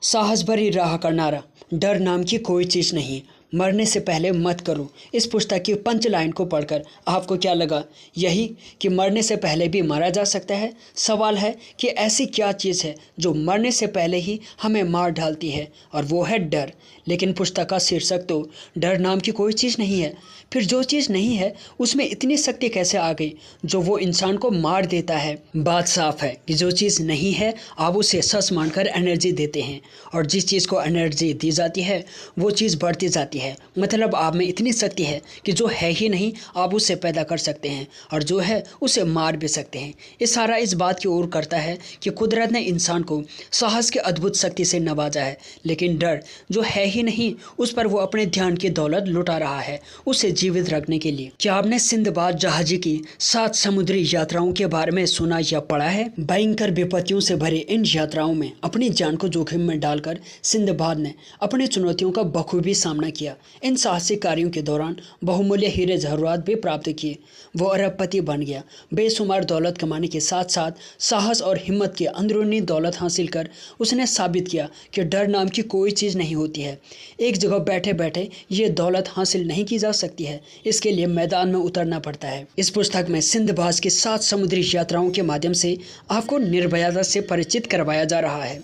साहस भरी राह का नारा, डर नाम की कोई चीज़ नहीं, मरने से पहले मत करो। इस पुस्तक की पंच लाइन को पढ़कर आपको क्या लगा? यही कि मरने से पहले भी मारा जा सकता है। सवाल है कि ऐसी क्या चीज़ है जो मरने से पहले ही हमें मार डालती है, और वो है डर। लेकिन पुस्तक का शीर्षक तो डर नाम की कोई चीज़ नहीं है। फिर जो चीज़ नहीं है उसमें इतनी शक्ति कैसे आ गई जो वो इंसान को मार देता है? बात साफ है कि जो चीज़ नहीं है आप उसे सच मानकर एनर्जी देते हैं, और जिस चीज़ को एनर्जी दी जाती है वो चीज़ बढ़ती जाती है। मतलब आप में इतनी शक्ति है कि जो है ही नहीं आप उसे पैदा कर सकते हैं, और जो है उसे मार भी सकते हैं। इशारा इस बात की ओर करता है कि कुदरत ने इंसान को साहस की अद्भुत शक्ति से नवाजा है, लेकिन डर जो है ही नहीं उस पर वो अपने ध्यान की दौलत लुटा रहा है उसे जीवित रखने के लिए। क्या आपने सिंदबाद जहाजी की 7 समुद्री यात्राओं के बारे में सुना या पढ़ा है? भयंकर विपत्तियों से भरे इन यात्राओं में अपनी जान को जोखिम में डालकर सिंदबाद ने अपनी चुनौतियों का बखूबी सामना किया। इन साहसिक कार्यों के दौरान बहुमूल्य हीरे जवाहरात भी प्राप्त किए। वो अरबपति बन गया। बेशुमार दौलत कमाने के साथ साथ साहस और हिम्मत की अंदरूनी दौलत हासिल कर उसने साबित किया कि डर नाम की कोई चीज़ नहीं होती है। एक जगह बैठे बैठे ये दौलत हासिल नहीं की जा सकती है, इसके लिए मैदान में उतरना पड़ता है। इस पुस्तक में सिंदबाज की 7 समुद्री यात्राओं के माध्यम से आपको निर्भयता से परिचित करवाया जा रहा है।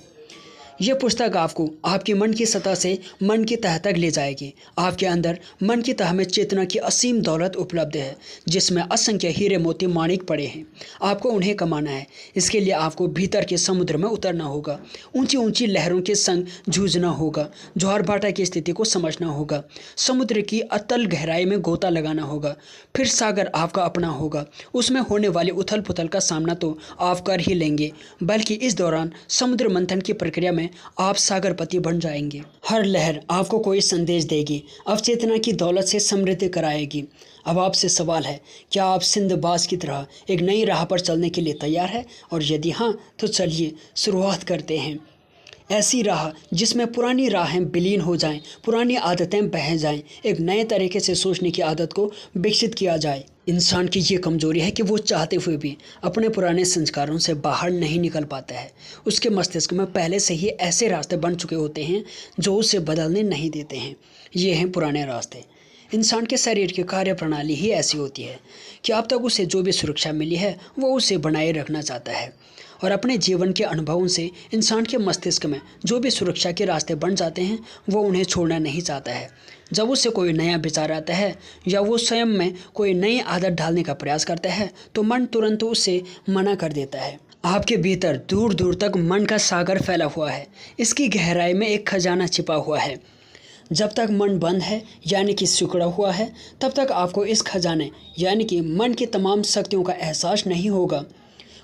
यह पुस्तक आपको आपके मन की सतह से मन की तह तक ले जाएगी। आपके अंदर मन की तह में चेतना की असीम दौलत उपलब्ध है, जिसमें असंख्य हीरे मोती माणिक पड़े हैं। आपको उन्हें कमाना है। इसके लिए आपको भीतर के समुद्र में उतरना होगा, ऊंची ऊंची लहरों के संग जूझना होगा, ज्वार भाटा की स्थिति को समझना होगा, समुद्र की अतल गहराई में गोता लगाना होगा। फिर सागर आपका अपना होगा। उसमें होने वाली उथल पुथल का सामना तो आप कर ही लेंगे, बल्कि इस दौरान समुद्र मंथन की प्रक्रिया में आप सागरपति बन जाएंगे। हर लहर आपको कोई संदेश देगी, अवचेतना की दौलत से समृद्ध कराएगी। अब आपसे सवाल है, क्या आप सिंदबाज की तरह एक नई राह पर चलने के लिए तैयार है? और यदि हाँ, तो चलिए शुरुआत करते हैं। ऐसी राह जिसमें पुरानी राहें विलीन हो जाएं, पुरानी आदतें बह जाएं, एक नए तरीके से सोचने की आदत को विकसित किया जाए। इंसान की ये कमजोरी है कि वो चाहते हुए भी अपने पुराने संस्कारों से बाहर नहीं निकल पाता है। उसके मस्तिष्क में पहले से ही ऐसे रास्ते बन चुके होते हैं जो उसे बदलने नहीं देते हैं। ये हैं पुराने रास्ते। इंसान के शरीर की कार्य प्रणाली ही ऐसी होती है कि अब तक उसे जो भी सुरक्षा मिली है वो उसे बनाए रखना चाहता है, और अपने जीवन के अनुभवों से इंसान के मस्तिष्क में जो भी सुरक्षा के रास्ते बन जाते हैं वो उन्हें छोड़ना नहीं चाहता है। जब उससे कोई नया विचार आता है या वो स्वयं में कोई नई आदत डालने का प्रयास करता है तो मन तुरंत उसे मना कर देता है। आपके भीतर दूर दूर तक मन का सागर फैला हुआ है। इसकी गहराई में एक खजाना छिपा हुआ है। जब तक मन बंद है यानी कि सिकुड़ा हुआ है, तब तक आपको इस खजाने यानी कि मन की तमाम शक्तियों का एहसास नहीं होगा।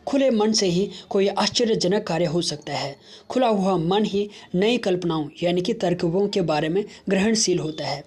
खुले मन से ही कोई आश्चर्यजनक कार्य हो सकता है। खुला हुआ मन ही नई कल्पनाओं यानी कि तरकीबों के बारे में ग्रहणशील होता है।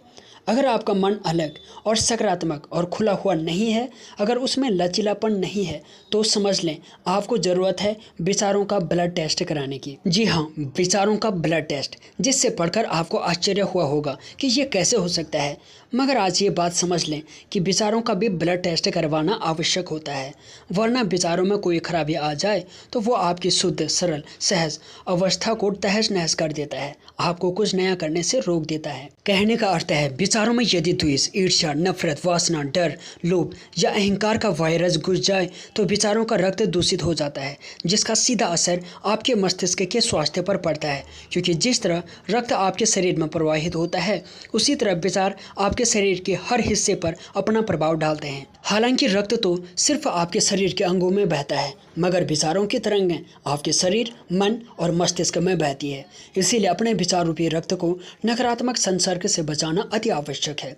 अगर आपका मन अलग और सकारात्मक और खुला हुआ नहीं है, अगर उसमें लचीलापन नहीं है, तो समझ लें आपको ज़रूरत है विचारों का ब्लड टेस्ट कराने की। जी हाँ, विचारों का ब्लड टेस्ट, जिससे पढ़कर आपको आश्चर्य हुआ होगा कि ये कैसे हो सकता है। मगर आज ये बात समझ लें कि विचारों का भी ब्लड टेस्ट करवाना आवश्यक होता है, वरना विचारों में कोई खराबी आ जाए तो वो आपकी शुद्ध सरल सहज अवस्था को तहस नहस कर देता है, आपको कुछ नया करने से रोक देता है। कहने का अर्थ है, विचारों में यदि द्वेष, ईर्ष्या, नफरत, वासना, डर, लोभ या अहंकार का वायरस घुस जाए तो विचारों का रक्त दूषित हो जाता है, जिसका सीधा असर आपके मस्तिष्क के स्वास्थ्य पर पड़ता है। क्योंकि जिस तरह रक्त आपके शरीर में प्रवाहित होता है, उसी तरह विचार आपके शरीर के हर हिस्से पर अपना प्रभाव डालते हैं। हालांकि रक्त तो सिर्फ आपके शरीर के अंगों में बहता है, मगर विचारों की तरंगें आपके शरीर, मन और मस्तिष्क में बहती है। इसीलिए अपने विचार रूपी रक्त को नकारात्मक संसर्ग से बचाना अति आवश्यक है।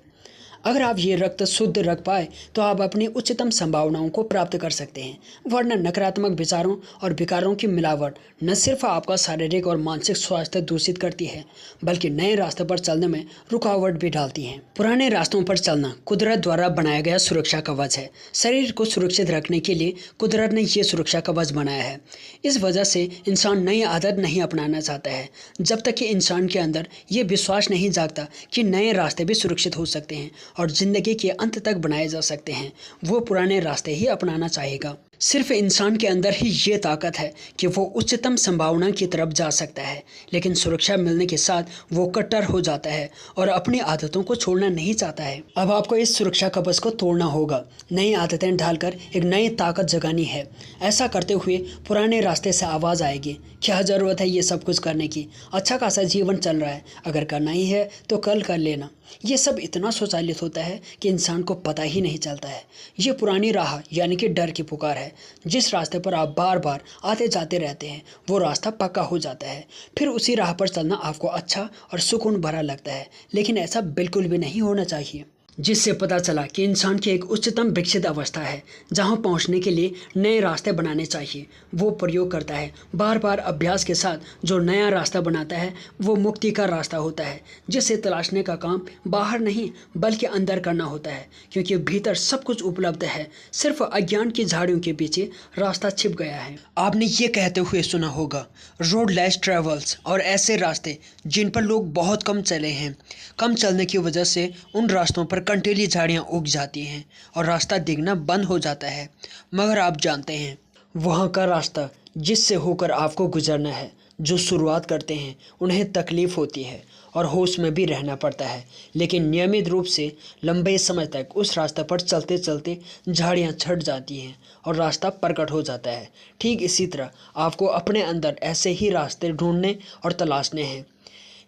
अगर आप ये रक्त शुद्ध रख पाए तो आप अपनी उच्चतम संभावनाओं को प्राप्त कर सकते हैं, वरना नकारात्मक विचारों और विकारों की मिलावट न सिर्फ आपका शारीरिक और मानसिक स्वास्थ्य दूषित करती है, बल्कि नए रास्ते पर चलने में रुकावट भी डालती है। पुराने रास्तों पर चलना कुदरत द्वारा बनाया गया सुरक्षा कवच है। शरीर को सुरक्षित रखने के लिए कुदरत ने ये सुरक्षा कवच बनाया है। इस वजह से इंसान नई आदत नहीं अपनाना चाहता है, जब तक कि इंसान के अंदर ये विश्वास नहीं जागता कि नए रास्ते भी सुरक्षित हो सकते हैं और ज़िंदगी के अंत तक बनाए जा सकते हैं। वो पुराने रास्ते ही अपनाना चाहेगा। सिर्फ इंसान के अंदर ही ये ताकत है कि वो उच्चतम संभावना की तरफ जा सकता है, लेकिन सुरक्षा मिलने के साथ वो कट्टर हो जाता है और अपनी आदतों को छोड़ना नहीं चाहता है। अब आपको इस सुरक्षा कवच को तोड़ना होगा, नई आदतें ढालकर एक नई ताकत जगानी है। ऐसा करते हुए पुराने रास्ते से आवाज़ आएगी, क्या ज़रूरत है ये सब कुछ करने की, अच्छा खासा जीवन चल रहा है, अगर करना ही है तो कल कर लेना। ये सब इतना स्वचालित होता है कि इंसान को पता ही नहीं चलता है। ये पुरानी राह यानी कि डर की पुकार है। जिस रास्ते पर आप बार बार आते जाते रहते हैं वो रास्ता पक्का हो जाता है, फिर उसी राह पर चलना आपको अच्छा और सुकून भरा लगता है। लेकिन ऐसा बिल्कुल भी नहीं होना चाहिए। जिससे पता चला कि इंसान की एक उच्चतम विकसित अवस्था है जहां पहुंचने के लिए नए रास्ते बनाने चाहिए, वो प्रयोग करता है। बार बार अभ्यास के साथ जो नया रास्ता बनाता है वो मुक्ति का रास्ता होता है, जिसे तलाशने का काम बाहर नहीं बल्कि अंदर करना होता है, क्योंकि भीतर सब कुछ उपलब्ध है, सिर्फ अज्ञान की झाड़ियों के पीछे रास्ता छिप गया है। आपने ये कहते हुए सुना होगा, रोड लेस ट्रेवल्स, और ऐसे रास्ते जिन पर लोग बहुत कम चले हैं। कम चलने की वजह से उन रास्तों पर कंटीली झाड़ियाँ उग जाती हैं और रास्ता दिखना बंद हो जाता है। मगर आप जानते हैं वहाँ का रास्ता जिससे होकर आपको गुजरना है, जो शुरुआत करते हैं उन्हें तकलीफ़ होती है और होश में भी रहना पड़ता है, लेकिन नियमित रूप से लंबे समय तक उस रास्ते पर चलते चलते झाड़ियाँ छट जाती हैं और रास्ता प्रकट हो जाता है। ठीक इसी तरह आपको अपने अंदर ऐसे ही रास्ते ढूंढने और तलाशने हैं।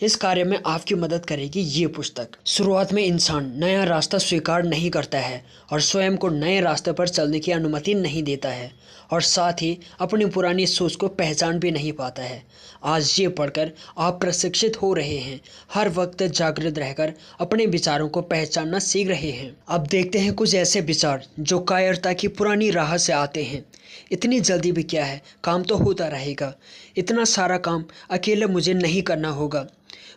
इस कार्य में आपकी मदद करेगी ये पुस्तक। शुरुआत में इंसान नया रास्ता स्वीकार नहीं करता है और स्वयं को नए रास्ते पर चलने की अनुमति नहीं देता है, और साथ ही अपनी पुरानी सोच को पहचान भी नहीं पाता है। आज ये पढ़कर आप प्रशिक्षित हो रहे हैं, हर वक्त जागृत रहकर अपने विचारों को पहचानना सीख रहे हैं। अब देखते हैं कुछ ऐसे विचार जो कायरता की पुरानी राह से आते हैं। इतनी जल्दी भी क्या है, काम तो होता रहेगा। इतना सारा काम अकेले मुझे नहीं करना होगा।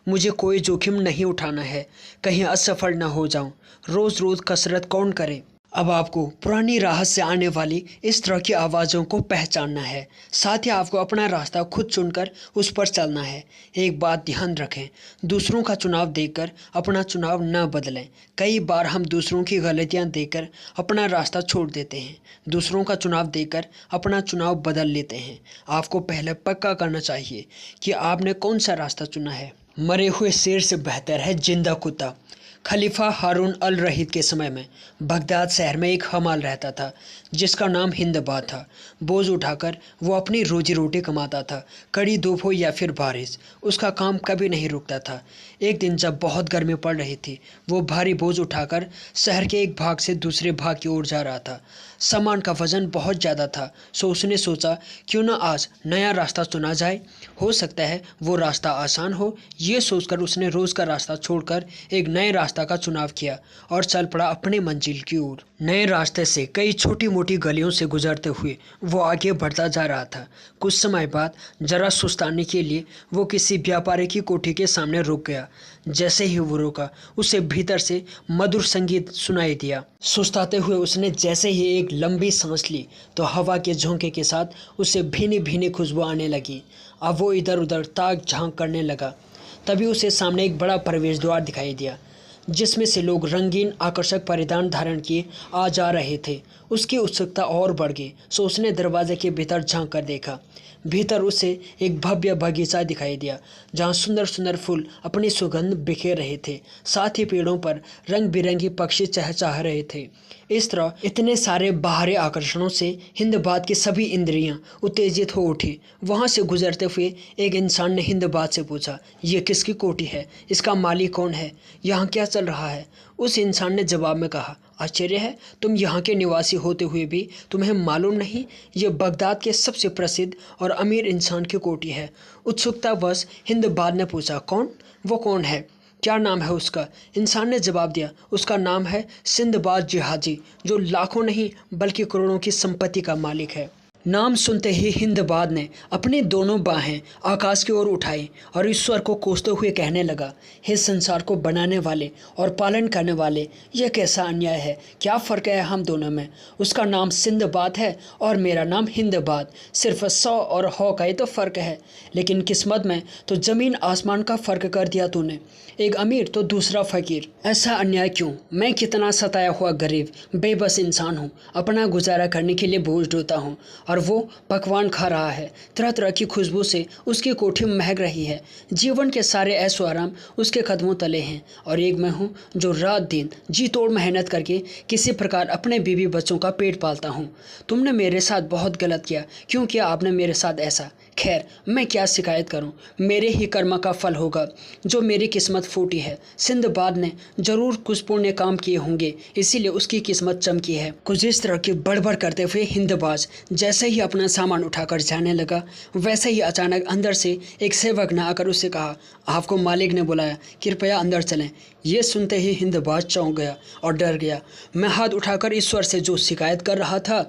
मुझे कोई जोखिम नहीं उठाना है, कहीं असफल ना हो जाऊं। रोज़ रोज़ कसरत कौन करे। अब आपको पुरानी राह से आने वाली इस तरह की आवाज़ों को पहचानना है, साथ ही आपको अपना रास्ता खुद चुनकर उस पर चलना है। एक बात ध्यान रखें, दूसरों का चुनाव देखकर अपना चुनाव न बदलें। कई बार हम दूसरों की गलतियां देखकर अपना रास्ता छोड़ देते हैं, दूसरों का चुनाव देखकर अपना चुनाव बदल लेते हैं। आपको पहले पक्का करना चाहिए कि आपने कौन सा रास्ता चुना है। मरे हुए शेर से बेहतर है जिंदा कुत्ता। खलीफा हारून अल रशीद के समय में बगदाद शहर में एक हमाल रहता था जिसका नाम हिंदबा था। बोझ उठाकर वो अपनी रोजी रोटी कमाता था। कड़ी धूप हो या फिर बारिश, उसका काम कभी नहीं रुकता था। एक दिन जब बहुत गर्मी पड़ रही थी, वो भारी बोझ उठाकर शहर के एक भाग से दूसरे भाग की ओर जा रहा था। सामान का वजन बहुत ज़्यादा था, सो उसने सोचा क्यों न आज नया रास्ता चुना जाए, हो सकता है वो रास्ता आसान हो। ये सोचकर उसने रोज़ का रास्ता छोड़कर एक नए रास्ता का चुनाव किया और चल पड़ा अपने मंजिल की ओर। नए रास्ते से कई छोटी मोटी गलियों से गुजरते हुए वो आगे बढ़ता जा रहा था। कुछ समय बाद जरा सुस्ताने के लिए वो किसी व्यापारी की कोठी के सामने रुक गया। जैसे ही वो रुका, उसे भीतर से मधुर संगीत सुनाई दिया। सुस्ताते हुए उसने जैसे ही एक लंबी सांस ली तो हवा के झोंके के साथ उसे भीनी भीनी खुशबू आने लगी। अब वो इधर उधर ताक झांक करने लगा। तभी उसे सामने एक बड़ा प्रवेश द्वार दिखाई दिया जिसमें से लोग रंगीन आकर्षक परिधान धारण किए आ जा रहे थे। उसकी उत्सुकता और बढ़ गई, सो उसने दरवाजे के भीतर झांक कर देखा। भीतर उसे एक भव्य बगीचा दिखाई दिया जहाँ सुंदर सुंदर फूल अपनी सुगंध बिखेर रहे थे, साथ ही पेड़ों पर रंग बिरंगी पक्षी चहचहा रहे थे। इस तरह इतने सारे बाहरी आकर्षणों से हिंदबाद की सभी इंद्रियां उत्तेजित हो उठी। वहां से गुजरते हुए एक इंसान ने हिंदबाद से पूछा, ये किसकी कोठी है, इसका मालिक कौन है, यहाँ क्या चल रहा है। उस इंसान ने जवाब में कहा, आश्चर्य है, तुम यहाँ के निवासी होते हुए भी तुम्हें मालूम नहीं, ये बगदाद के सबसे प्रसिद्ध और अमीर इंसान की कोठी है। उत्सुकतावश हिंदबाद ने पूछा, कौन, वो कौन है, क्या नाम है उसका। इंसान ने जवाब दिया, उसका नाम है सिंदबाद जिहाजी, जो लाखों नहीं बल्कि करोड़ों की संपत्ति का मालिक है। नाम सुनते ही हिंदबाद ने अपनी दोनों बाहें आकाश की ओर उठाई और ईश्वर को कोसते हुए कहने लगा, हे संसार को बनाने वाले और पालन करने वाले, यह कैसा अन्याय है। क्या फ़र्क है हम दोनों में। उसका नाम सिंदबाद है और मेरा नाम हिंदबाद। सिर्फ 100 और 100 का ही तो फ़र्क है, लेकिन किस्मत में तो ज़मीन आसमान का फ़र्क कर दिया तूने। एक अमीर तो दूसरा फ़कीर। ऐसा अन्याय क्यों। मैं कितना सताया हुआ गरीब बेबस इंसान हूँ। अपना गुजारा करने के लिए बोझ ढोता हूँ और वो पकवान खा रहा है। तरह तरह की खुशबू से उसकी कोठी महक रही है। जीवन के सारे ऐशो आराम उसके कदमों तले हैं और एक मैं हूँ जो रात दिन जी तोड़ मेहनत करके किसी प्रकार अपने बीवी बच्चों का पेट पालता हूँ। तुमने मेरे साथ बहुत गलत किया। क्यों किया आपने मेरे साथ ऐसा। खैर मैं क्या शिकायत करूं। मेरे ही कर्म का फल होगा जो मेरी किस्मत फूटी है। सिंदबाद ने जरूर कुछ पुण्य काम किए होंगे, इसीलिए उसकी किस्मत चमकी है। कुछ इस तरह की बड़बड़ करते हुए हिंदबाज जैसे ही अपना सामान उठाकर जाने लगा, वैसे ही अचानक अंदर से एक सेवक ने आकर उससे कहा, आपको मालिक ने बुलाया, कृपया अंदर चलें। ये सुनते ही हिंदबाज चौंक गया और डर गया। मैं हाथ उठाकर ईश्वर से जो शिकायत कर रहा था,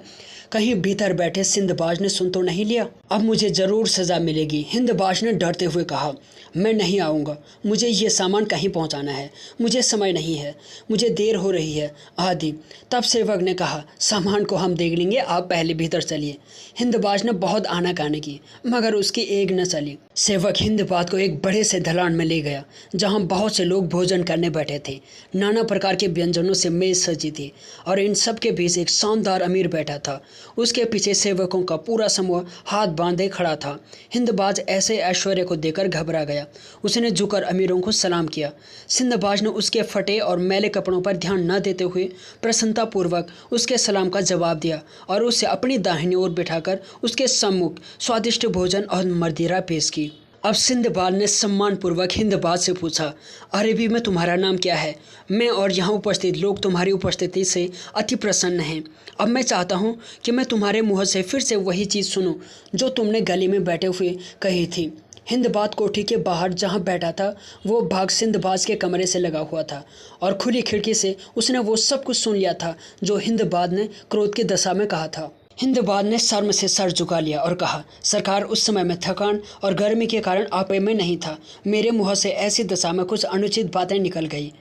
कहीं भीतर बैठे सिंदबाज ने सुन तो नहीं लिया। अब मुझे ज़रूर सज़ा मिलेगी। हिंदबाज ने डरते हुए कहा, मैं नहीं आऊँगा। मुझे ये सामान कहीं पहुँचाना है। मुझे समय नहीं है। मुझे देर हो रही है आदि। तब सेवक ने कहा, सामान को हम देख लेंगे, आप पहले भीतर चलिए। हिंदबाज ने बहुत आनाकानी की, मगर उसकी एक न चली। सेवक हिंदबाज को एक बड़े से दलान में ले गया, जहाँ बहुत से लोग भोजन करने बैठे थे। नाना प्रकार के व्यंजनों से मेज सजी थी और इन सब के बीच एक शानदार अमीर बैठा था। उसके पीछे सेवकों का पूरा समूह हाथ बांधे खड़ा था। हिंदबाज ऐसे ऐश्वर्य को देखकर घबरा गया। उसने झुककर अमीरों को सलाम किया। सिंदबाज ने उसके फटे और मैले कपड़ों पर ध्यान न देते हुए प्रसन्नतापूर्वक उसके सलाम का जवाब दिया और उसे अपनी दाहिनी ओर बिठाकर उसके सम्मुख स्वादिष्ट भोजन और मदिरा पेश की। अब सिंदबाद ने सम्मानपूर्वक हिंदबाज से पूछा, अरबी में तुम्हारा नाम क्या है। मैं और यहाँ उपस्थित लोग तुम्हारी उपस्थिति से अति प्रसन्न हैं। अब मैं चाहता हूँ कि मैं तुम्हारे मुँह से फिर से वही चीज़ सुनूं जो तुमने गली में बैठे हुए कही थी। हिंदबाद कोठी के बाहर जहाँ बैठा था वो भाग सिंदबाज के कमरे से लगा हुआ था और खुली खिड़की से उसने वो सब कुछ सुन लिया था जो हिंदबाद ने क्रोध की दशा में कहा था। हिंदबाद ने शर्म से सर झुका लिया और कहा, सरकार, उस समय में थकान और गर्मी के कारण आपे में नहीं था। मेरे मुँह से ऐसी दशा में कुछ अनुचित बातें निकल गई।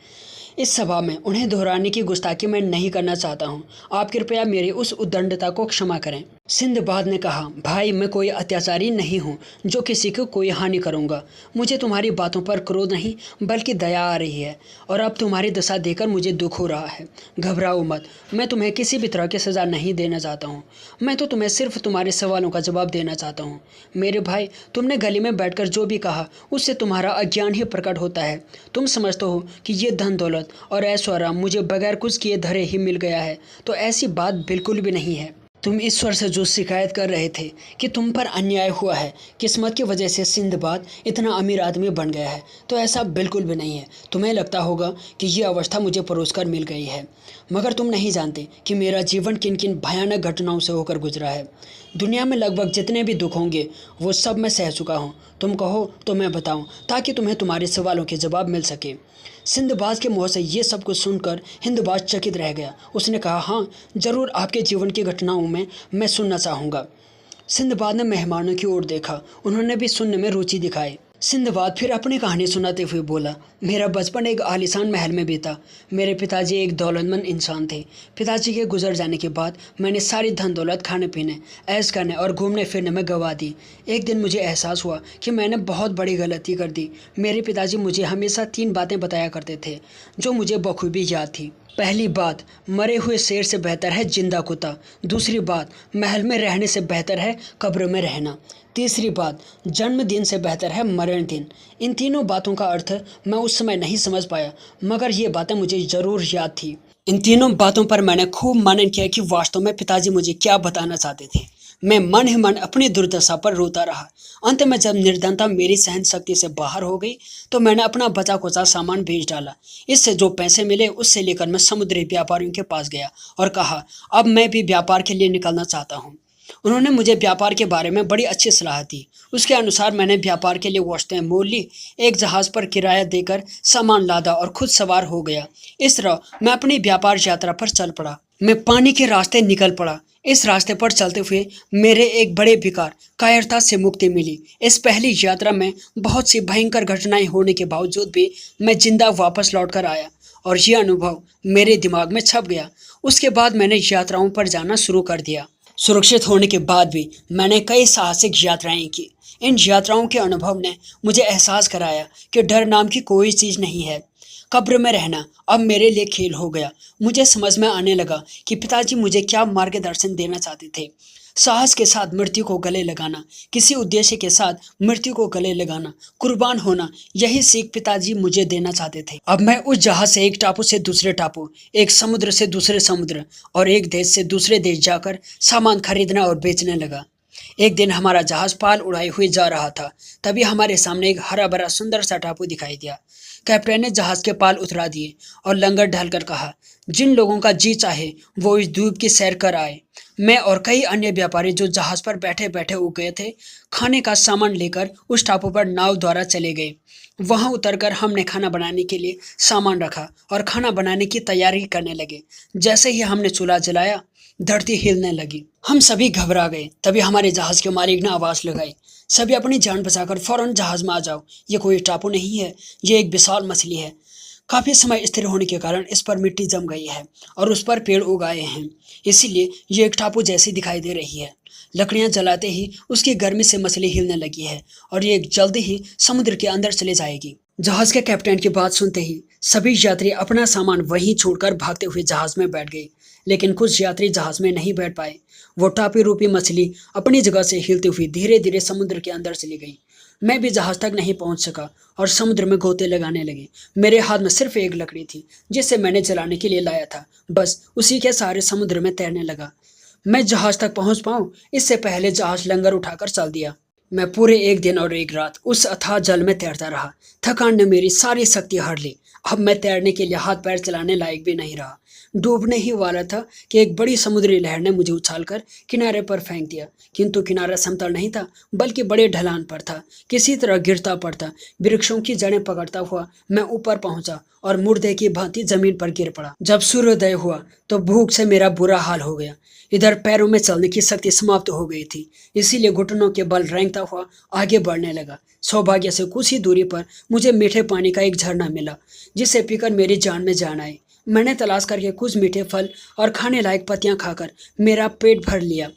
इस सभा में उन्हें दोहराने की गुस्ताखी मैं नहीं करना चाहता हूँ। आप कृपया मेरी उस उद्दंडता को क्षमा करें। सिंदबाद ने कहा, भाई, मैं कोई अत्याचारी नहीं हूँ जो किसी को कोई हानि करूँगा। मुझे तुम्हारी बातों पर क्रोध नहीं बल्कि दया आ रही है और अब तुम्हारी दशा देखकर मुझे दुख हो रहा है। घबराओ मत, मैं तुम्हें किसी भी तरह की सज़ा नहीं देना चाहता हूँ। मैं तो तुम्हें सिर्फ तुम्हारे सवालों का जवाब देना चाहता हूँ। मेरे भाई, तुमने गली में बैठकर जो भी कहा उससे तुम्हारा अज्ञान ही प्रकट होता है। तुम समझते हो कि ये धन दौलत और ऐशो आराम मुझे बगैर कुछ किए धरे ही मिल गया है, तो ऐसी बात बिल्कुल भी नहीं है। तुम ईश्वर से जो शिकायत कर रहे थे कि तुम पर अन्याय हुआ है, किस्मत की वजह से सिंदबाद इतना अमीर आदमी बन गया है, तो ऐसा बिल्कुल भी नहीं है। तुम्हें लगता होगा कि ये अवस्था मुझे परोसकर मिल गई है, मगर तुम नहीं जानते कि मेरा जीवन किन किन भयानक घटनाओं से होकर गुजरा है। दुनिया में लगभग जितने भी दुख होंगे वो सब मैं सह चुका हूँ। तुम कहो तो मैं बताऊँ, ताकि तुम्हें तुम्हारे सवालों के जवाब मिल सके। सिंदबाज के मुँह से ये सब कुछ सुनकर हिंदबाज चकित रह गया। उसने कहा, हाँ ज़रूर, आपके जीवन की घटनाओं में मैं सुनना चाहूँगा। सिंदबाद ने मेहमानों की ओर देखा। उन्होंने भी सुनने में रुचि दिखाई। सिंदबाद फिर अपनी कहानी सुनाते हुए बोला, मेरा बचपन एक आलीशान महल में बीता। मेरे पिताजी एक दौलतमंद इंसान थे। पिताजी के गुजर जाने के बाद मैंने सारी धन दौलत खाने पीने, ऐश करने और घूमने फिरने में गंवा दी। एक दिन मुझे एहसास हुआ कि मैंने बहुत बड़ी गलती कर दी। मेरे पिताजी मुझे हमेशा 3 बातें बताया करते थे जो मुझे बखूबी याद थी। पहली बात, मरे हुए शेर से बेहतर है जिंदा कुत्ता। दूसरी बात, महल में रहने से बेहतर है कब्र में रहना। तीसरी बात, जन्मदिन से बेहतर है मरण दिन। इन तीनों बातों का अर्थ मैं उस समय नहीं समझ पाया, मगर ये बातें मुझे ज़रूर याद थी। इन तीनों बातों पर मैंने खूब मनन किया कि वास्तव में पिताजी मुझे क्या बताना चाहते थे। मैं मन ही मन अपनी दुर्दशा पर रोता रहा। अंत में जब निर्धनता मेरी सहन शक्ति से बाहर हो गई तो मैंने अपना बचा कुचा सामान बेच डाला। इससे जो पैसे मिले उससे लेकर मैं समुद्री व्यापारियों के पास गया और कहा, अब मैं भी व्यापार के लिए निकलना चाहता हूँ। उन्होंने मुझे व्यापार के बारे में बड़ी अच्छी सलाह दी। उसके अनुसार मैंने व्यापार के लिए वस्तुएं मोल ली, एक जहाज़ पर किराया देकर सामान लादा और खुद सवार हो गया। इस तरह मैं अपनी व्यापार यात्रा पर चल पड़ा। मैं पानी के रास्ते निकल पड़ा। इस रास्ते पर चलते हुए मेरे एक बड़े विकार कायरता से मुक्ति मिली। इस पहली यात्रा में बहुत सी भयंकर घटनाएं होने के बावजूद भी मैं जिंदा वापस लौट कर आया और ये अनुभव मेरे दिमाग में छप गया। उसके बाद मैंने यात्राओं पर जाना शुरू कर दिया। सुरक्षित होने के बाद भी मैंने कई साहसिक यात्राएं की। इन यात्राओं के अनुभव ने मुझे एहसास कराया कि डर नाम की कोई चीज़ नहीं है। कब्र में रहना अब मेरे लिए खेल हो गया। मुझे समझ में आने लगा कि पिताजी मुझे क्या मार्गदर्शन देना चाहते थे। साहस के साथ मृत्यु को गले लगाना, किसी उद्देश्य के साथ मृत्यु को गले लगाना, कुर्बान होना, यही सीख पिताजी मुझे देना चाहते थे। अब मैं उस जहाज से एक टापू से दूसरे टापू, एक समुद्र से दूसरे समुद्र और एक देश से दूसरे देश जाकर सामान खरीदना और बेचने लगा। एक दिन हमारा जहाज पाल उड़ाए हुए जा रहा था। तभी हमारे सामने एक हरा भरा सुंदर सा टापू दिखाई दिया। कैप्टन ने जहाज के पाल उतरा दिए और लंगर ढालकर कहा, जिन लोगों का जी चाहे वो इस द्वीप की सैर कर आए। मैं और कई अन्य व्यापारी जो जहाज पर बैठे बैठे उग गए थे, खाने का सामान लेकर उस टापू पर नाव द्वारा चले गए। वहां उतरकर हमने खाना बनाने के लिए सामान रखा और खाना बनाने की तैयारी करने लगे। जैसे ही हमने चूल्हा जलाया, धरती हिलने लगी। हम सभी घबरा गए। तभी हमारे जहाज के मालिक ने आवाज लगाई, सभी अपनी जान बचाकर फौरन जहाज में आ जाओ। ये कोई टापू नहीं है, ये एक विशाल मछली है। काफी समय स्थिर होने के कारण इस पर मिट्टी जम गई है और उस पर पेड़ उग आए हैं, इसीलिए ये एक टापू जैसी दिखाई दे रही है। लकड़ियां जलाते ही उसकी गर्मी से मछली हिलने लगी है और ये जल्दी ही समुद्र के अंदर चले जाएगी। जहाज के कैप्टन की बात सुनते ही सभी यात्री अपना सामान वहीं छोड़कर भागते हुए जहाज में बैठ गए। लेकिन कुछ यात्री जहाज में नहीं बैठ पाए। वो टापू रूपी मछली अपनी जगह से हिलती हुई धीरे धीरे समुद्र के अंदर चली गई। मैं भी जहाज तक नहीं पहुंच सका और समुद्र में गोते लगाने लगे। मेरे हाथ में सिर्फ एक लकड़ी थी जिसे मैंने जलाने के लिए लाया था। बस उसी के सहारे समुद्र में तैरने लगा। मैं जहाज तक पहुंच पाऊं इससे पहले जहाज लंगर उठाकर चल दिया। मैं पूरे एक दिन और एक रात उस अथाह जल में तैरता रहा। थकान ने मेरी सारी शक्ति हर ली। अब मैं तैरने के लिए हाथ पैर चलाने लायक भी नहीं रहा। डूबने ही वाला था कि एक बड़ी समुद्री लहर ने मुझे उछालकर किनारे पर फेंक दिया। किंतु किनारा समतल नहीं था, बल्कि बड़े ढलान पर था। किसी तरह गिरता पड़ता, वृक्षों की जड़ें पकड़ता हुआ मैं ऊपर पहुंचा और मुर्दे की भांति जमीन पर गिर पड़ा। जब सूर्योदय हुआ तो भूख से मेरा बुरा हाल हो गया। इधर पैरों में चलने की शक्ति समाप्त हो गई थी, इसीलिए घुटनों के बल रेंगता हुआ आगे बढ़ने लगा। सौभाग्य से कुछ ही दूरी पर मुझे मीठे पानी का एक झरना मिला, जिसे पीकर मेरी जान में जान आई। मैंने तलाश करके कुछ मीठे फल और खाने लायक पत्तियां खाकर मेरा पेट भर लिया।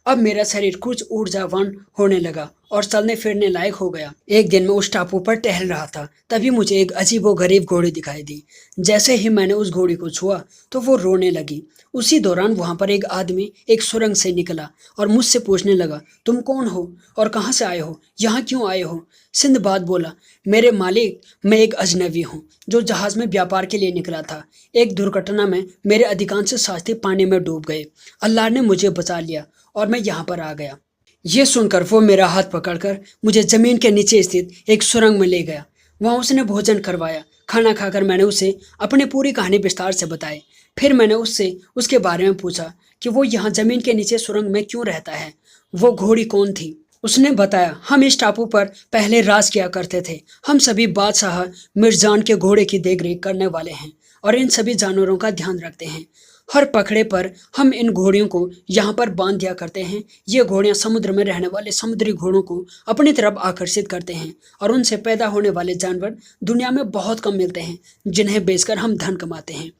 अब मेरा शरीर कुछ ऊर्जावान होने लगा और चलने फिरने लायक हो गया। एक दिन मैं उस टापू पर टहल रहा था, तभी मुझे एक अजीबोगरीब घोड़ी दिखाई दी। जैसे ही मैंने उस घोड़ी को छुआ तो वो रोने लगी। उसी दौरान वहां पर एक आदमी एक सुरंग से निकला और मुझसे पूछने लगा, तुम कौन हो और कहाँ से आए हो, यहाँ क्यों आए हो? सिंदबाद बोला, मेरे मालिक, मैं एक अजनबी हूँ जो जहाज में व्यापार के लिए निकला था। एक दुर्घटना में मेरे अधिकांश साथी पानी में डूब गए। अल्लाह ने मुझे बचा लिया और मैं यहाँ पर आ गया। ये सुनकर वो मेरा हाथ पकड़कर मुझे जमीन के नीचे स्थित एक सुरंग में ले गया। वहाँ उसने भोजन करवाया। खाना खाकर मैंने उसे अपनी पूरी कहानी विस्तार से बताई। फिर मैंने उससे उसके बारे में पूछा कि वो यहाँ जमीन के नीचे सुरंग में क्यों रहता है। वो घोड़ी कौन थी? उसने बताया, हम इस टापू पर पहले राज किया करते थे। हम सभी बादशाह मिर्जान के घोड़े की देखरेख करने वाले हैं और इन सभी जानवरों का ध्यान रखते हैं। हर पखड़े पर हम इन घोड़ियों को यहाँ पर बांध दिया करते हैं। ये घोड़ियाँ समुद्र में रहने वाले समुद्री घोड़ों को अपनी तरफ आकर्षित करते हैं और उनसे पैदा होने वाले जानवर दुनिया में बहुत कम मिलते हैं, जिन्हें बेचकर हम धन कमाते हैं।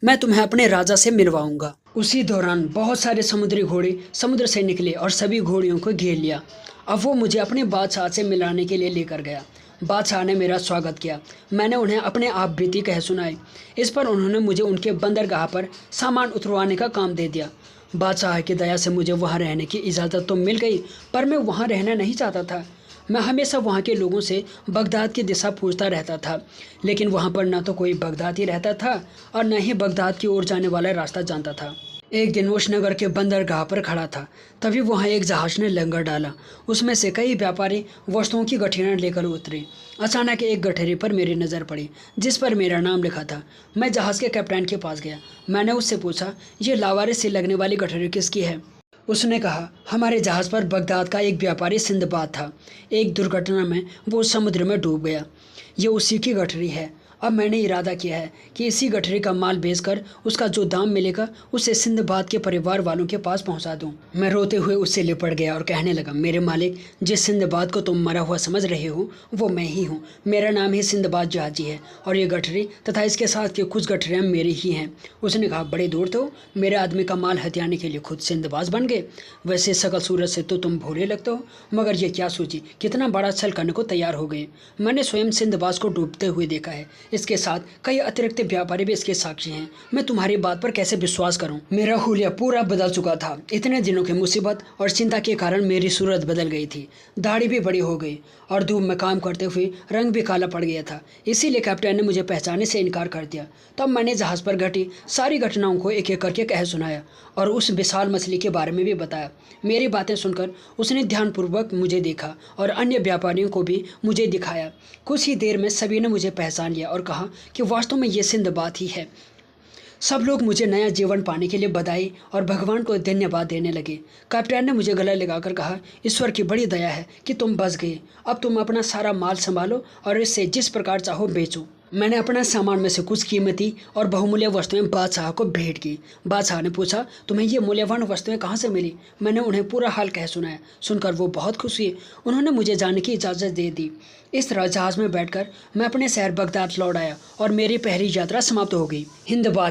मैं तुम्हें अपने राजा से मिलवाऊंगा। उसी दौरान बहुत सारे समुद्री घोड़े समुद्र से निकले और सभी घोड़ियों को घेर लिया। अब वो मुझे अपने बादशाह से मिलाने के लिए लेकर गया। बादशाह ने मेरा स्वागत किया। मैंने उन्हें अपने आप बीती कह सुनाई। इस पर उन्होंने मुझे उनके बंदरगाह पर सामान उतरवाने का काम दे दिया। बादशाह की दया से मुझे वहाँ रहने की इजाज़त तो मिल गई, पर मैं वहाँ रहना नहीं चाहता था। मैं हमेशा वहाँ के लोगों से बगदाद की दिशा पूछता रहता था, लेकिन वहाँ पर न तो कोई बगदादी रहता था और न ही बगदाद की ओर जाने वाला रास्ता जानता था। एक दिन उस नगर के बंदरगाह पर खड़ा था, तभी वहाँ एक जहाज ने लंगर डाला। उसमें से कई व्यापारी वस्तुओं की गठरियाँ लेकर उतरे। अचानक एक गठरी पर मेरी नज़र पड़ी, जिस पर मेरा नाम लिखा था। मैं जहाज के कैप्टन के पास गया। मैंने उससे पूछा, ये लावारिस से लगने वाली गठरी किसकी है? उसने कहा, हमारे जहाज़ पर बगदाद का एक व्यापारी सिंदबाद था। एक दुर्घटना में वो समुद्र में डूब गया। ये उसी की गठरी है अब मैंने इरादा किया है कि इसी गठरी का माल बेचकर उसका जो दाम मिलेगा उसे सिंदबाद के परिवार वालों के पास पहुंचा दूं। मैं रोते हुए उससे लिपट गया और कहने लगा, मेरे मालिक, जिस सिंदबाद को तुम मरा हुआ समझ रहे हो वो मैं ही हूँ। मेरा नाम ही सिंदबाद जहाजी है और ये गठरी तथा इसके साथ के कुछ गठरियाँ मेरी ही हैं। उसने कहा, बड़े दूर तो मेरे आदमी का माल हथियाने के लिए खुद सिंदबाज बन गए। वैसे शकल सूरत से तो तुम भोले लगते हो, मगर ये क्या सोची, कितना बड़ा छल करने को तैयार हो गए। मैंने स्वयं सिंदबाज को डूबते हुए देखा है। इसके साथ कई अतिरिक्त व्यापारी भी इसके साक्षी हैं। मैं तुम्हारी बात पर कैसे विश्वास करूं? मेरा हुलिया पूरा बदल चुका था। इतने दिनों की मुसीबत और चिंता के कारण मेरी सूरत बदल गई थी। दाढ़ी भी बड़ी हो गई और धूप में काम करते हुए रंग भी काला पड़ गया था। इसीलिए कैप्टन ने मुझे पहचानने से इनकार कर दिया। तब मैंने जहाज़ पर घटी सारी घटनाओं को एक एक करके कह सुनाया और उस विशाल मछली के बारे में भी बताया। मेरी बातें सुनकर उसने ध्यानपूर्वक मुझे देखा और अन्य व्यापारियों को भी मुझे दिखाया। कुछ ही देर में सभी ने मुझे पहचान लिया और कहा कि वास्तव में ये सिंदबाद ही है। सब लोग मुझे नया जीवन पाने के लिए बधाई और भगवान को धन्यवाद देने लगे। कैप्टन ने मुझे गले लगाकर कहा, ईश्वर की बड़ी दया है कि तुम बच गए। अब तुम अपना सारा माल संभालो और इससे जिस प्रकार चाहो बेचो। मैंने अपना सामान में से कुछ कीमती और बहुमूल्य वस्तुएं बादशाह को भेंट की। बादशाह ने पूछा, तुम्हें ये मूल्यवान वस्तुएं कहाँ से मिली? मैंने उन्हें पूरा हाल कह सुनाया। सुनकर वो बहुत खुश हुए। उन्होंने मुझे जाने की इजाज़त दे दी। इस तरह जहाज़ में बैठकर मैं अपने शहर बगदाद लौट आया और मेरी पहली यात्रा समाप्त हो गई।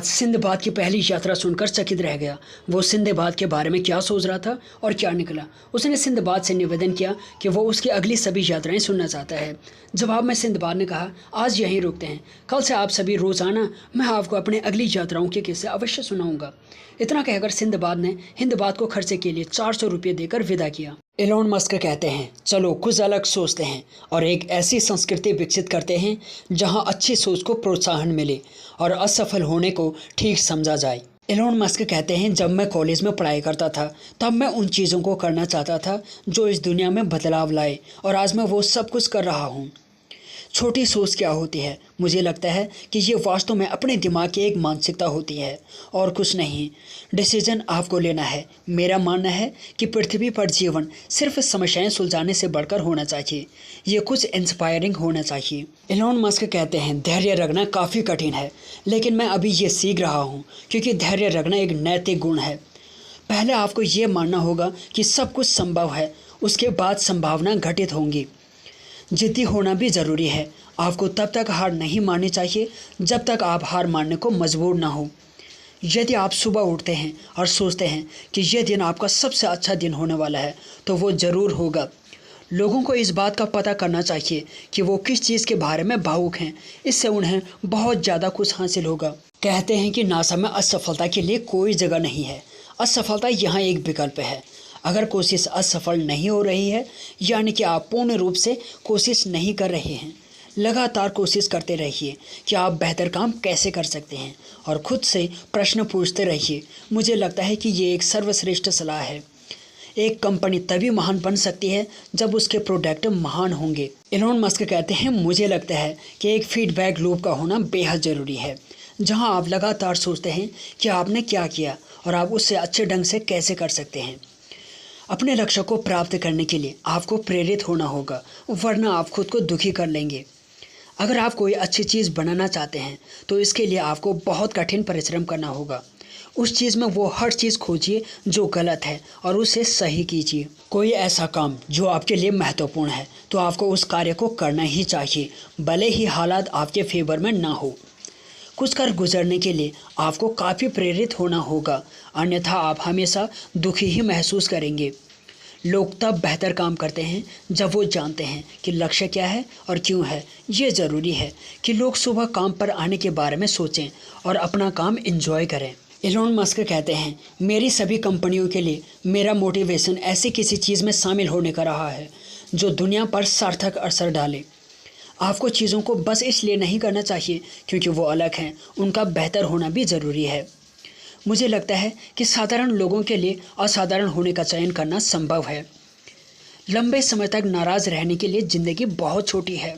सिंदबाद की पहली यात्रा सुनकर चकित रह गया। वो सिंदबाद के बारे में क्या सोच रहा था और क्या निकला। उसने सिंदबाद से निवेदन किया कि वो उसकी अगली सभी यात्राएं सुनना चाहता है। जवाब में सिंदबाद ने कहा, आज यहीं रुकते हैं। कल से आप सभी रोज आना, मैं आपको अपने अगली यात्राओं के किस्से अवश्य सुनाऊंगा। इतना कहकर सिंदबाद ने हिंदबाद को खर्चे के लिए 400 रुपये देकर विदा किया। एलोन मस्क कहते हैं, चलो कुछ अलग सोचते हैं और एक ऐसी संस्कृति विकसित करते हैं जहां अच्छी सोच को प्रोत्साहन मिले और असफल होने को ठीक समझा जाए। एलोन मस्क कहते हैं, जब मैं कॉलेज में पढ़ाई करता था तब मैं उन चीज़ों को करना चाहता था जो इस दुनिया में बदलाव लाए और आज मैं वो सब कुछ कर रहा हूँ। छोटी सोच क्या होती है? मुझे लगता है कि ये वास्तव में अपने दिमाग की एक मानसिकता होती है और कुछ नहीं। डिसीजन आपको लेना है। मेरा मानना है कि पृथ्वी पर जीवन सिर्फ समस्याएं सुलझाने से बढ़कर होना चाहिए। ये कुछ इंस्पायरिंग होना चाहिए। एलोन मस्क कहते हैं, धैर्य रखना काफ़ी कठिन है, लेकिन मैं अभी ये सीख रहा हूँ क्योंकि धैर्य रखना एक नैतिक गुण है। पहले आपको ये मानना होगा कि सब कुछ संभव है, उसके बाद संभावना घटित होंगी। जिद्दी होना भी ज़रूरी है। आपको तब तक हार नहीं माननी चाहिए जब तक आप हार मानने को मजबूर ना हो। यदि आप सुबह उठते हैं और सोचते हैं कि यह दिन आपका सबसे अच्छा दिन होने वाला है तो वो ज़रूर होगा। लोगों को इस बात का पता करना चाहिए कि वो किस चीज़ के बारे में भावुक हैं। इससे उन्हें बहुत ज़्यादा कुछ हासिल होगा। कहते हैं कि नासा में असफलता के लिए कोई जगह नहीं है। असफलता यहाँ एक विकल्प है। अगर कोशिश असफल नहीं हो रही है यानी कि आप पूर्ण रूप से कोशिश नहीं कर रहे हैं। लगातार कोशिश करते रहिए कि आप बेहतर काम कैसे कर सकते हैं और खुद से प्रश्न पूछते रहिए। मुझे लगता है कि ये एक सर्वश्रेष्ठ सलाह है। एक कंपनी तभी महान बन सकती है जब उसके प्रोडक्ट महान होंगे। एलोन मस्क कहते हैं, मुझे लगता है कि एक फीडबैक लूप का होना बेहद ज़रूरी है, जहां आप लगातार सोचते हैं कि आपने क्या किया और आप उससे अच्छे ढंग से कैसे कर सकते हैं। अपने लक्ष्य को प्राप्त करने के लिए आपको प्रेरित होना होगा, वरना आप खुद को दुखी कर लेंगे। अगर आप कोई अच्छी चीज़ बनाना चाहते हैं तो इसके लिए आपको बहुत कठिन परिश्रम करना होगा। उस चीज़ में वो हर चीज़ खोजिए जो गलत है और उसे सही कीजिए। कोई ऐसा काम जो आपके लिए महत्वपूर्ण है तो आपको उस कार्य को करना ही चाहिए, भले ही हालात आपके फेवर में ना हो। कुछ कर गुजरने के लिए आपको काफ़ी प्रेरित होना होगा, अन्यथा आप हमेशा दुखी ही महसूस करेंगे। लोग तब बेहतर काम करते हैं जब वो जानते हैं कि लक्ष्य क्या है और क्यों है। ये ज़रूरी है कि लोग सुबह काम पर आने के बारे में सोचें और अपना काम एंजॉय करें। एलोन मस्क कहते हैं, मेरी सभी कंपनियों के लिए मेरा मोटिवेशन ऐसी किसी चीज़ में शामिल होने का रहा है जो दुनिया पर सार्थक असर डाले। आपको चीज़ों को बस इसलिए नहीं करना चाहिए क्योंकि वो अलग हैं, उनका बेहतर होना भी ज़रूरी है। मुझे लगता है कि साधारण लोगों के लिए असाधारण होने का चयन करना संभव है। लंबे समय तक नाराज़ रहने के लिए ज़िंदगी बहुत छोटी है।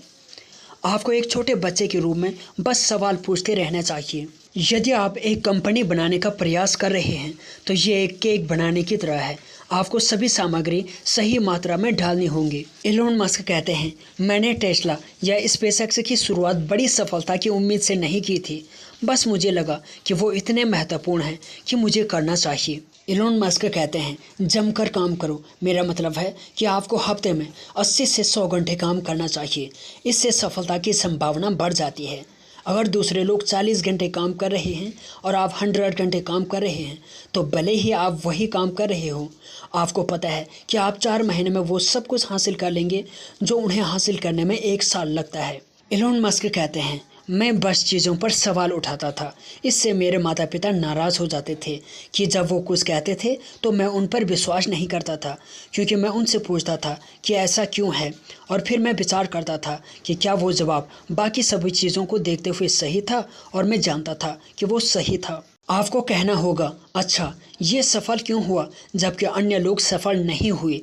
आपको एक छोटे बच्चे के रूप में बस सवाल पूछते रहना चाहिए। यदि आप एक कंपनी बनाने का प्रयास कर रहे हैं तो ये एक केक बनाने की तरह है। आपको सभी सामग्री सही मात्रा में डालनी होगी। एलोन मस्क कहते हैं, मैंने टेस्ला या स्पेसएक्स की शुरुआत बड़ी सफलता की उम्मीद से नहीं की थी, बस मुझे लगा कि वो इतने महत्वपूर्ण हैं कि मुझे करना चाहिए। एलोन मस्क कहते हैं, जमकर काम करो। मेरा मतलब है कि आपको हफ्ते में 80 से 100 घंटे काम करना चाहिए। इससे सफलता की संभावना बढ़ जाती है। अगर दूसरे लोग 40 घंटे काम कर रहे हैं और आप 100 घंटे काम कर रहे हैं, तो भले ही आप वही काम कर रहे हो, आपको पता है कि आप 4 महीने में वो सब कुछ हासिल कर लेंगे जो उन्हें हासिल करने में 1 साल लगता है। एलोन मस्क कहते हैं, मैं बस चीज़ों पर सवाल उठाता था। इससे मेरे माता पिता नाराज़ हो जाते थे कि जब वो कुछ कहते थे तो मैं उन पर विश्वास नहीं करता था, क्योंकि मैं उनसे पूछता था कि ऐसा क्यों है, और फिर मैं विचार करता था कि क्या वो जवाब बाकी सभी चीज़ों को देखते हुए सही था, और मैं जानता था कि वो सही था। आपको कहना होगा, अच्छा ये सफल क्यों हुआ जबकि अन्य लोग सफल नहीं हुए।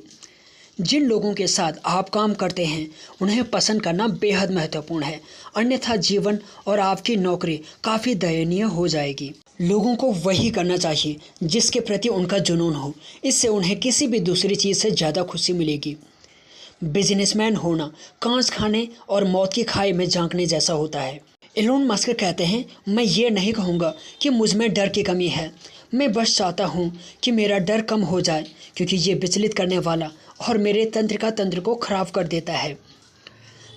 जिन लोगों के साथ आप काम करते हैं उन्हें पसंद करना बेहद महत्वपूर्ण है, अन्यथा जीवन और आपकी नौकरी काफ़ी दयनीय हो जाएगी। लोगों को वही करना चाहिए जिसके प्रति उनका जुनून हो। इससे उन्हें किसी भी दूसरी चीज़ से ज़्यादा खुशी मिलेगी। बिजनेसमैन होना कांच खाने और मौत की खाई में झांकने जैसा होता है। एलोन मस्क कहते हैं, मैं ये नहीं कहूँगा कि मुझ में डर की कमी है, मैं बस चाहता हूँ कि मेरा डर कम हो जाए, क्योंकि ये विचलित करने वाला और मेरे तंत्र को खराब कर देता है।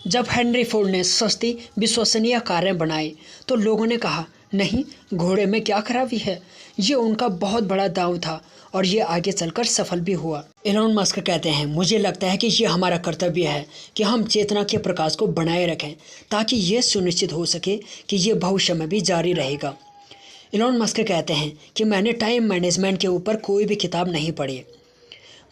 जब हेनरी फोर्ड ने सस्ती विश्वसनीय कारें बनाई तो लोगों ने कहा, नहीं, घोड़े में क्या खराबी है। ये उनका बहुत बड़ा दांव था और ये आगे चलकर सफल भी हुआ। एलोन मस्क कहते हैं, मुझे लगता है कि ये हमारा कर्तव्य है कि हम चेतना के प्रकाश को बनाए रखें, ताकि ये सुनिश्चित हो सके कि ये भविष्य में भी जारी रहेगा। एलोन मस्क कहते हैं कि मैंने टाइम मैनेजमेंट के ऊपर कोई भी किताब नहीं पढ़ी।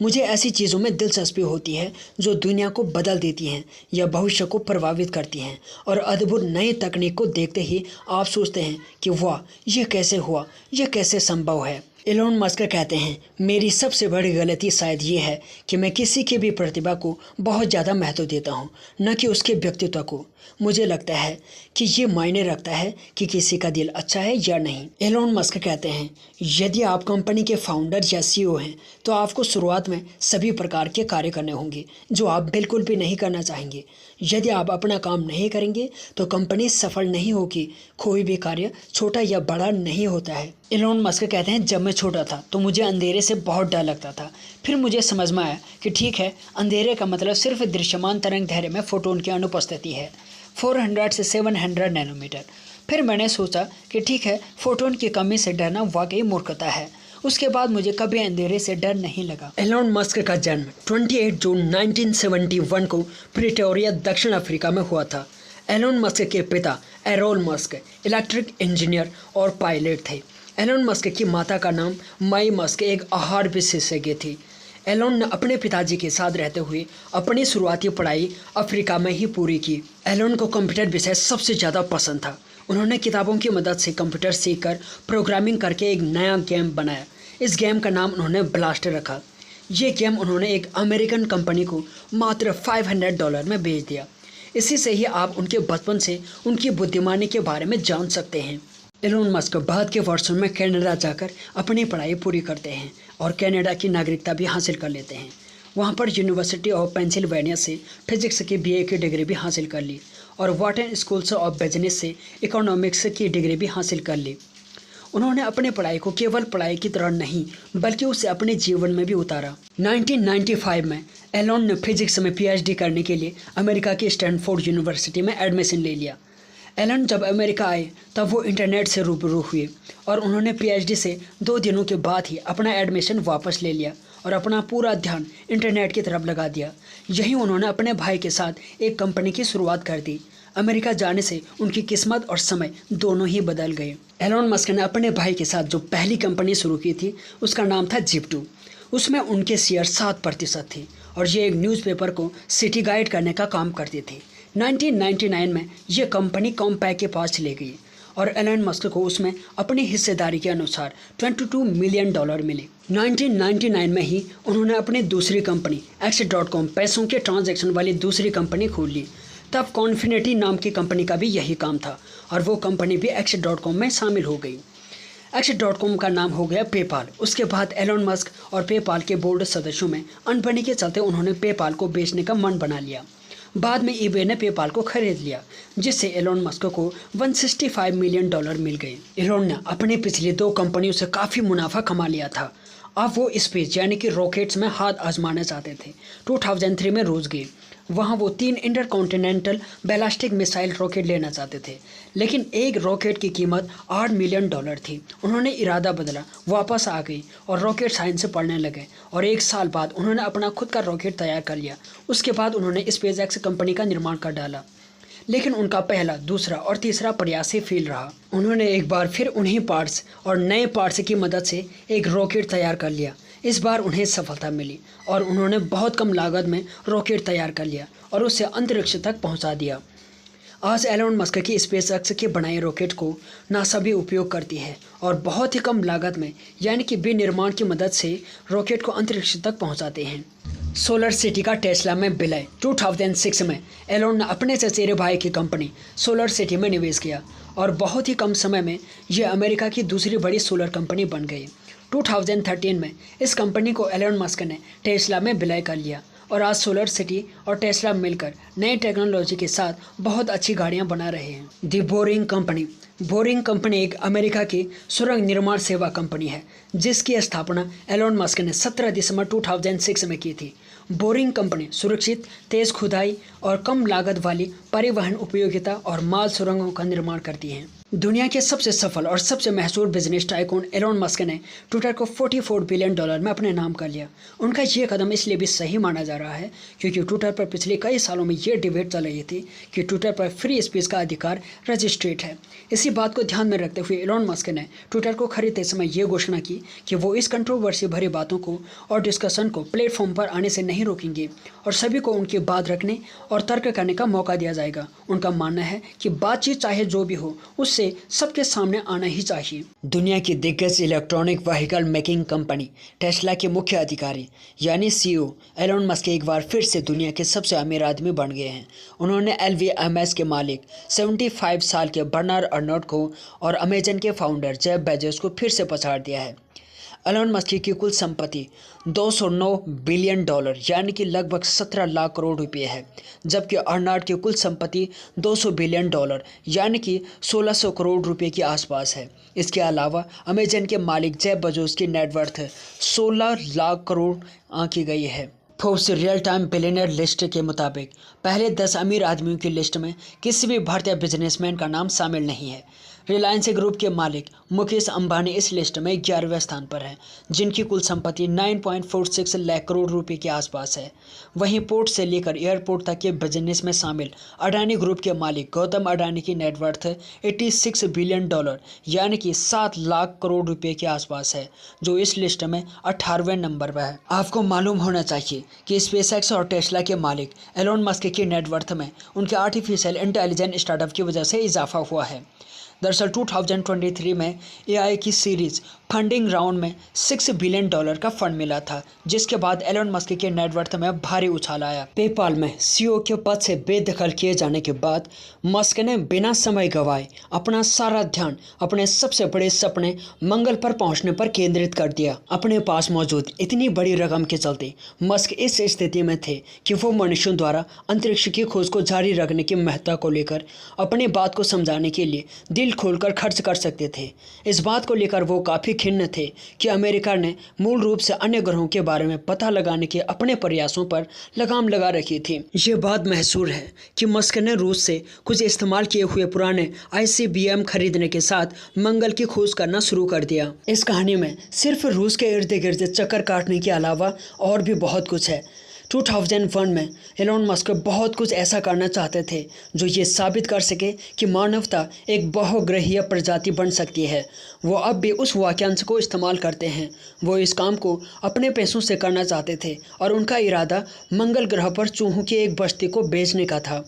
मुझे ऐसी चीज़ों में दिलचस्पी होती है जो दुनिया को बदल देती हैं या भविष्य को प्रभावित करती हैं, और अद्भुत नई तकनीक को देखते ही आप सोचते हैं कि वाह, ये कैसे हुआ, यह कैसे संभव है। एलोन मस्क कहते हैं, मेरी सबसे बड़ी गलती शायद ये है कि मैं किसी की भी प्रतिभा को बहुत ज़्यादा महत्व देता हूँ, न कि उसके व्यक्तित्व को। मुझे लगता है कि ये मायने रखता है कि किसी का दिल अच्छा है या नहीं। एलोन मस्क कहते हैं, यदि आप कंपनी के फाउंडर या CEO हैं तो आपको शुरुआत में सभी प्रकार के कार्य करने होंगे जो आप बिल्कुल भी नहीं करना चाहेंगे। यदि आप अपना काम नहीं करेंगे तो कंपनी सफल नहीं होगी। कोई भी कार्य छोटा या बड़ा नहीं होता है। एलोन मस्क कहते हैं, जब मैं छोटा था तो मुझे अंधेरे से बहुत डर लगता था। फिर मुझे समझ में आया कि ठीक है, अंधेरे का मतलब सिर्फ दृश्यमान तरंग दैर्ध्य में फोटोन की अनुपस्थिति है, 400 से 700 नैनोमीटर। फिर मैंने सोचा कि ठीक है, फोटोन की कमी से डरना वाकई मूर्खता है। उसके बाद मुझे कभी अंधेरे से डर नहीं लगा। एलोन मस्क का जन्म 28 जून 1971 को प्रिटोरिया, दक्षिण अफ्रीका में हुआ था। एलोन मस्क के पिता एरोल मस्क इलेक्ट्रिक इंजीनियर और पायलट थे। एलोन मस्क की माता का नाम माई मस्क एक आहार विशेषज्ञ थी। एलोन ने अपने पिताजी के साथ रहते हुए अपनी शुरुआती पढ़ाई अफ्रीका में ही पूरी की। एलोन को कंप्यूटर विषय सबसे ज़्यादा पसंद था। उन्होंने किताबों की मदद से कंप्यूटर सीखकर प्रोग्रामिंग करके एक नया गेम बनाया। इस गेम का नाम उन्होंने ब्लास्ट रखा। ये गेम उन्होंने एक अमेरिकन कंपनी को मात्र $500 में बेच दिया। इसी से ही आप उनके बचपन से उनकी बुद्धिमानी के बारे में जान सकते हैं। एलोन मस्क बाद के वर्षों में कनाडा जाकर अपनी पढ़ाई पूरी करते हैं और कनाडा की नागरिकता भी हासिल कर लेते हैं। वहाँ पर यूनिवर्सिटी ऑफ पेंसिल्वेनिया से फिजिक्स की BA की डिग्री भी हासिल कर ली और वॉर्टन स्कूल्स ऑफ बिजनेस से इकोनॉमिक्स की डिग्री भी हासिल कर ली। उन्होंने अपने पढ़ाई को केवल पढ़ाई की तरह नहीं बल्कि उसे अपने जीवन में भी उतारा। 1995 में एलोन ने फिजिक्स में PhD करने के लिए अमेरिका की स्टैनफोर्ड यूनिवर्सिटी में एडमिशन ले लिया। एलन जब अमेरिका आए तब वो इंटरनेट से रूबरू हुए और उन्होंने PhD से 2 दिनों के बाद ही अपना एडमिशन वापस ले लिया और अपना पूरा ध्यान इंटरनेट की तरफ लगा दिया। यहीं उन्होंने अपने भाई के साथ एक कंपनी की शुरुआत कर दी। अमेरिका जाने से उनकी किस्मत और समय दोनों ही बदल गए। एलोन मस्क ने अपने भाई के साथ जो पहली कंपनी शुरू की थी उसका नाम था Zip2। उसमें उनके शेयर 7% थे और ये एक न्यूज़पेपर को सिटी गाइड करने का काम करती थी। 1999 में ये कंपनी कॉम्पैक के पास चले गई और एलन मस्क को उसमें अपनी हिस्सेदारी के अनुसार $22 मिलियन मिले। 1999 में ही उन्होंने अपनी दूसरी कंपनी X.com पैसों के ट्रांजैक्शन वाली दूसरी कंपनी खोल ली। तब कॉन्फिनिटी नाम की कंपनी का भी यही काम था और वो कंपनी भी X.com में शामिल हो गई। X.com का नाम हो गया पेपाल। उसके बाद एलोन मस्क और पेपाल के बोर्ड सदस्यों में अनबनी के चलते उन्होंने पेपाल को बेचने का मन बना लिया। बाद में ईबे ने पेपाल को खरीद लिया, जिससे एलोन मस्क को $165 मिलियन मिल गए। एलोन ने अपनी पिछली 2 कंपनियों से काफ़ी मुनाफा कमा लिया था। अब वो स्पेस यानी कि रॉकेट्स में हाथ आजमाना चाहते थे। 2003 में रूस गए। वहाँ वो 3 इंटरकॉन्टिनेंटल बैलिस्टिक मिसाइल रॉकेट लेना चाहते थे, लेकिन एक रॉकेट की कीमत $8 मिलियन थी। उन्होंने इरादा बदला, वापस आ गई और रॉकेट साइंस से पढ़ने लगे और 1 साल बाद उन्होंने अपना खुद का रॉकेट तैयार कर लिया। उसके बाद उन्होंने स्पेस एक्स कंपनी का निर्माण कर डाला, लेकिन उनका पहला, दूसरा और तीसरा प्रयास ही फेल रहा। उन्होंने एक बार फिर उन्हीं पार्ट्स और नए पार्ट्स की मदद से एक रॉकेट तैयार कर लिया। इस बार उन्हें सफलता मिली और उन्होंने बहुत कम लागत में रॉकेट तैयार कर लिया और उसे अंतरिक्ष तक पहुंचा दिया। आज एलोन मस्क की स्पेस एक्स के बनाए रॉकेट को नासा भी उपयोग करती है और बहुत ही कम लागत में यानी कि विनिर्माण की मदद से रॉकेट को अंतरिक्ष तक पहुंचाते हैं। सोलर सिटी का टेस्ला में विलय। 2006 में एलोन ने अपने चचेरे भाई की कंपनी सोलर सिटी में निवेश किया और बहुत ही कम समय में यह अमेरिका की दूसरी बड़ी सोलर कंपनी बन गई। 2013 में इस कंपनी को एलोन मस्क ने टेस्ला में विलय कर लिया और आज सोलर सिटी और टेस्ला मिलकर नई टेक्नोलॉजी के साथ बहुत अच्छी गाड़ियां बना रहे हैं। दी बोरिंग कंपनी। बोरिंग कंपनी एक अमेरिका की सुरंग निर्माण सेवा कंपनी है, जिसकी स्थापना एलोन मस्क ने 17 दिसंबर 2006 में की थी। बोरिंग कंपनी सुरक्षित, तेज खुदाई और कम लागत वाली परिवहन उपयोगिता और माल सुरंगों का निर्माण करती है। दुनिया के सबसे सफल और सबसे मशहूर बिजनेस टाइकून एलोन मस्क ने ट्विटर को $44 बिलियन में अपने नाम कर लिया। उनका ये कदम इसलिए भी सही माना जा रहा है क्योंकि ट्विटर पर पिछले कई सालों में ये डिबेट चल रही थी कि ट्विटर पर फ्री स्पीच का अधिकार रजिस्ट्रेट है। इसी बात को ध्यान में रखते हुए एलोन मस्क ने ट्विटर को खरीदते समय ये घोषणा की कि वो इस कंट्रोवर्सी भरी बातों को और डिस्कशन को प्लेटफॉर्म पर आने से नहीं रोकेंगे और सभी को उनकी बात रखने और तर्क करने का मौका दिया जाएगा। उनका मानना है कि बातचीत चाहे जो भी हो उससे सबके सामने आना ही चाहिए। दुनिया की दिग्गज electronic vehicle making company Tesla के मुख्य अधिकारी यानी सीईओ एलोन मस्क एक बार फिर से दुनिया के सबसे अमीर आदमी बन गए हैं। उन्होंने LVMH के मालिक 75 साल के बर्नार्ड अर्नोल्ट को और अमेजन के फाउंडर जेफ बेजोस को फिर से पछाड़ दिया है। एलोन मस्क की कुल संपत्ति $209 बिलियन यानी कि लगभग 17 लाख करोड़ रुपए है, जबकि अर्नोल्ट की कुल संपत्ति $200 बिलियन यानी कि 1600 करोड़ रुपए के आसपास है। इसके अलावा अमेजन के मालिक जेफ बेजोस की नेटवर्थ 16 लाख करोड़ आंकी गई है। Forbes real time billionaire list के मुताबिक पहले 10 अमीर आदमियों की लिस्ट में किसी भी भारतीय बिजनेसमैन का नाम शामिल नहीं है। रिलायंस ग्रुप के मालिक मुकेश अंबानी इस लिस्ट में 11वें स्थान पर हैं, जिनकी कुल संपत्ति 9.46 लाख करोड़ रुपए के आसपास है। वहीं पोर्ट से लेकर एयरपोर्ट तक के बिजनेस में शामिल अडानी ग्रुप के मालिक गौतम अडानी की नेटवर्थ $86 बिलियन यानी कि 7 लाख करोड़ रुपए के आसपास है, जो इस लिस्ट में 18वें नंबर पर है। आपको मालूम होना चाहिए कि स्पेसएक्स और टेस्ला के मालिक एलोन मस्क की नेटवर्थ में उनके आर्टिफिशियल इंटेलिजेंस स्टार्टअप की वजह से इजाफा हुआ है। दरअसल 2023 में AI की सीरीज फंडिंग राउंड में $6 बिलियन का फंड मिला था, जिसके बाद एलोन मस्क के नेटवर्थ में भारी उछाल आया। पेपाल में CEO के पद से बेदखल किए जाने के बाद मस्क ने बिना समय गंवाए अपना सारा ध्यान अपने सबसे बड़े सपने मंगल पर पहुंचने पर केंद्रित कर दिया। अपने पास मौजूद इतनी बड़ी रकम के चलते मस्क इस स्थिति में थे कि वो मनुष्यों द्वारा अंतरिक्ष की खोज को जारी रखने की महत्ता को लेकर अपनी बात को समझाने के लिए दिल खोलकर खर्च कर सकते थे। इस बात को लेकर वो काफ़ी खिन्न थे कि अमेरिका ने मूल रूप से अन्य ग्रहों के बारे में पता लगाने के अपने प्रयासों पर लगाम लगा रखी थी। ये बात मशहूर है कि मस्क ने रूस से कुछ इस्तेमाल किए हुए पुराने ICBM खरीदने के साथ मंगल की खोज करना शुरू कर दिया। इस कहानी में सिर्फ रूस के इर्द गिर्द चक्कर काटने के अलावा और भी बहुत कुछ है। 2001 में एलोन मस्क बहुत कुछ ऐसा करना चाहते थे जो ये साबित कर सके कि मानवता एक बहुग्रहीय प्रजाति बन सकती है। वो अब भी उस वाक्यांश को इस्तेमाल करते हैं। वो इस काम को अपने पैसों से करना चाहते थे और उनका इरादा मंगल ग्रह पर चूहों की एक बस्ती को बेचने का था।